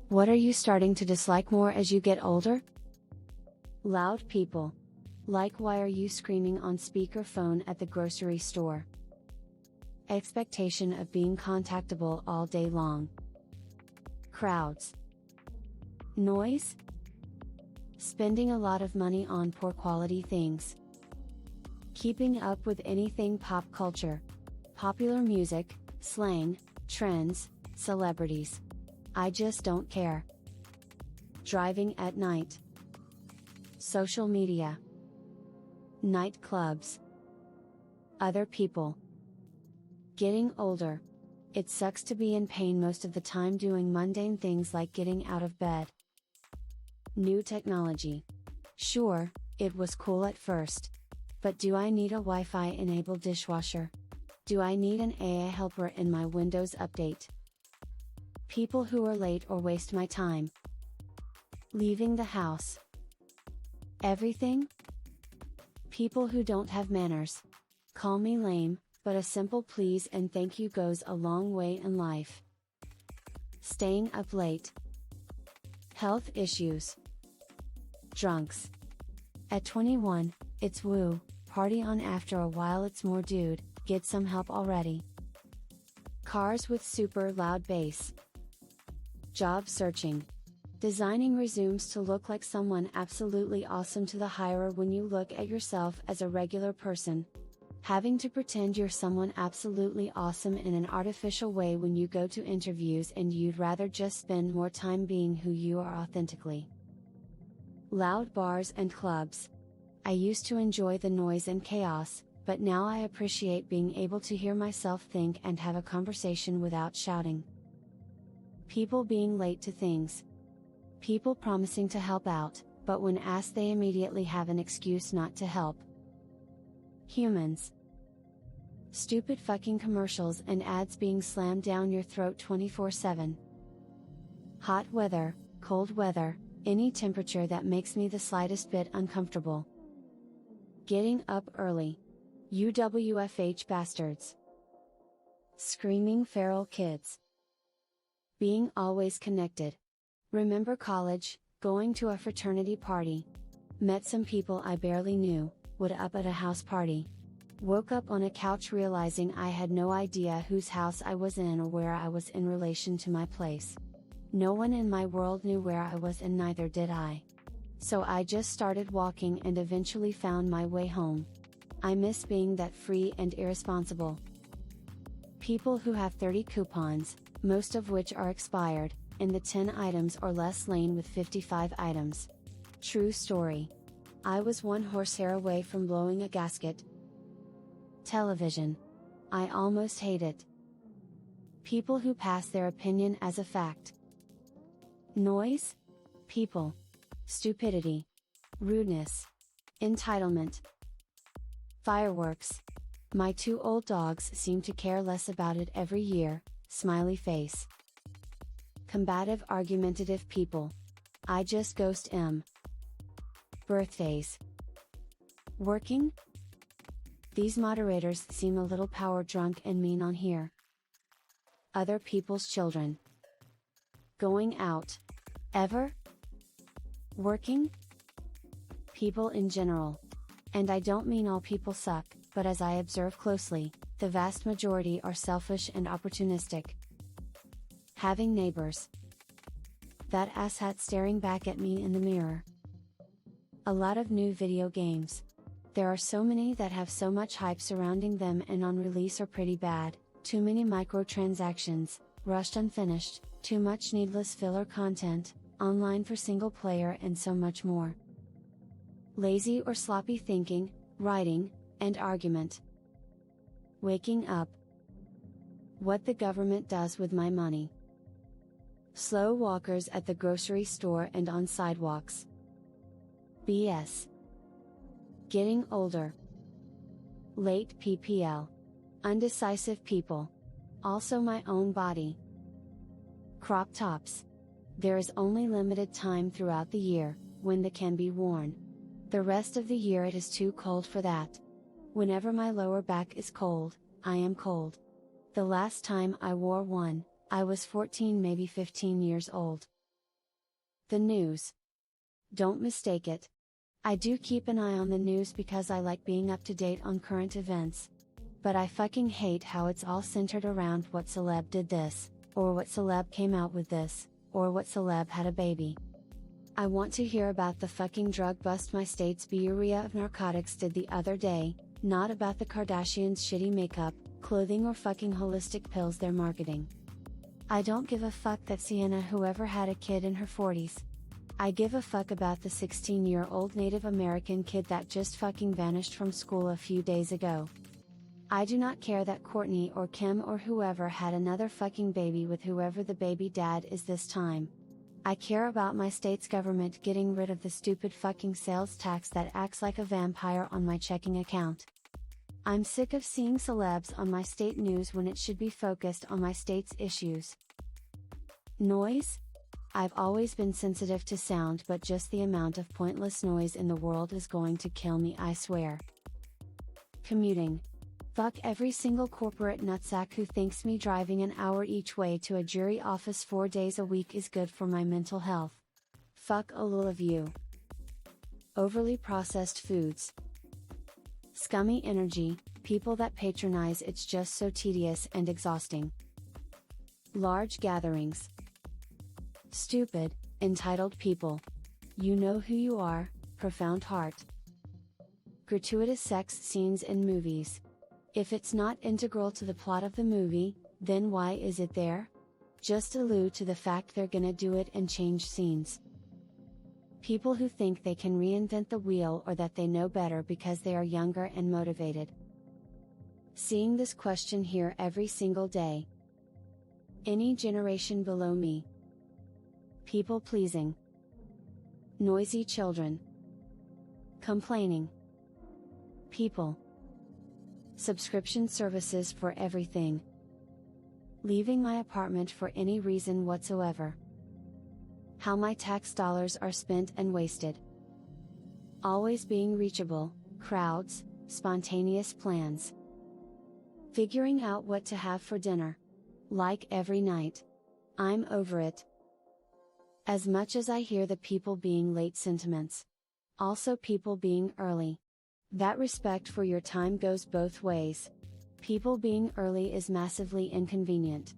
What are you starting to dislike more as you get older? Loud people. Like, why are you screaming on speakerphone at the grocery store? Expectation of being contactable all day long. Crowds. Noise. Spending a lot of money on poor quality things. Keeping up with anything pop culture. Popular music, slang, trends, celebrities. I just don't care. Driving at night. Social media. Nightclubs. Other people. Getting older. It sucks to be in pain most of the time doing mundane things like getting out of bed. New technology. Sure, it was cool at first. But do I need a Wi-Fi enabled dishwasher? Do I need an AI helper in my Windows update? People who are late or waste my time. Leaving the house. Everything? People who don't have manners. Call me lame, but a simple please and thank you goes a long way in life. Staying up late. Health issues. Drunks. At 21, it's woo, party on. After a while it's more dude, get some help already. Cars with super loud bass. Job searching. Designing resumes to look like someone absolutely awesome to the hirer when you look at yourself as a regular person. Having to pretend you're someone absolutely awesome in an artificial way when you go to interviews and you'd rather just spend more time being who you are authentically. Loud bars and clubs. I used to enjoy the noise and chaos, but now I appreciate being able to hear myself think and have a conversation without shouting. People being late to things. People promising to help out, but when asked they immediately have an excuse not to help. Humans. Stupid fucking commercials and ads being slammed down your throat 24/7. Hot weather, cold weather, any temperature that makes me the slightest bit uncomfortable. Getting up early. UWFH bastards. Screaming feral kids. Being always connected. Remember college, going to a fraternity party. Met some people I barely knew, would up at a house party. Woke up on a couch realizing I had no idea whose house I was in or where I was in relation to my place. No one in my world knew where I was and neither did I. So I just started walking and eventually found my way home. I miss being that free and irresponsible. People who have 30 coupons, most of which are expired, in the 10 items or less lane with 55 items. True story. I was one horsehair away from blowing a gasket. Television. I almost hate it. People who pass their opinion as a fact. Noise. People. Stupidity. Rudeness. Entitlement. Fireworks. My 2 old dogs seem to care less about it every year, smiley face. Combative argumentative people. I just ghost 'em. Birthdays. Working? These moderators seem a little power drunk and mean on here. Other people's children. Going out. Ever? Working? People in general. And I don't mean all people suck, but as I observe closely, the vast majority are selfish and opportunistic. Having neighbors. That asshat staring back at me in the mirror. A lot of new video games. There are so many that have so much hype surrounding them and on release are pretty bad, too many microtransactions, rushed unfinished, too much needless filler content, online for single player and so much more. Lazy or sloppy thinking, writing, and argument. Waking up. What the government does with my money. Slow walkers at the grocery store and on sidewalks. BS. Getting older. Late PPL. Undecisive people. Also my own body. Crop tops. There is only limited time throughout the year, when they can be worn. The rest of the year it is too cold for that. Whenever my lower back is cold, I am cold. The last time I wore one, I was 14 maybe 15 years old. The news. Don't mistake it. I do keep an eye on the news because I like being up to date on current events. But I fucking hate how it's all centered around what celeb did this, or what celeb came out with this, or what celeb had a baby. I want to hear about the fucking drug bust my state's myriad of narcotics did the other day, not about the Kardashians' shitty makeup, clothing or fucking holistic pills they're marketing. I don't give a fuck that Sienna whoever had a kid in her 40s. I give a fuck about the 16-year-old Native American kid that just fucking vanished from school a few days ago. I do not care that Courtney or Kim or whoever had another fucking baby with whoever the baby dad is this time. I care about my state's government getting rid of the stupid fucking sales tax that acts like a vampire on my checking account. I'm sick of seeing celebs on my state news when it should be focused on my state's issues. Noise? I've always been sensitive to sound, but just the amount of pointless noise in the world is going to kill me, I swear. Commuting. Fuck every single corporate nutsack who thinks me driving an hour each way to a jury office 4 days a week is good for my mental health. Fuck all of you. Overly processed foods. Scummy energy, people that patronize it's just so tedious and exhausting. Large gatherings. Stupid, entitled people. You know who you are, profound heart. Gratuitous sex scenes in movies. If it's not integral to the plot of the movie, then why is it there? Just allude to the fact they're gonna do it and change scenes. People who think they can reinvent the wheel or that they know better because they are younger and motivated. Seeing this question here every single day. Any generation below me. People pleasing. Noisy children. Complaining. People. Subscription services for everything. Leaving my apartment for any reason whatsoever. How my tax dollars are spent and wasted. Always being reachable, crowds, spontaneous plans. Figuring out what to have for dinner. Like every night. I'm over it. As much as I hear the people being late sentiments. Also people being early. That respect for your time goes both ways. People being early is massively inconvenient.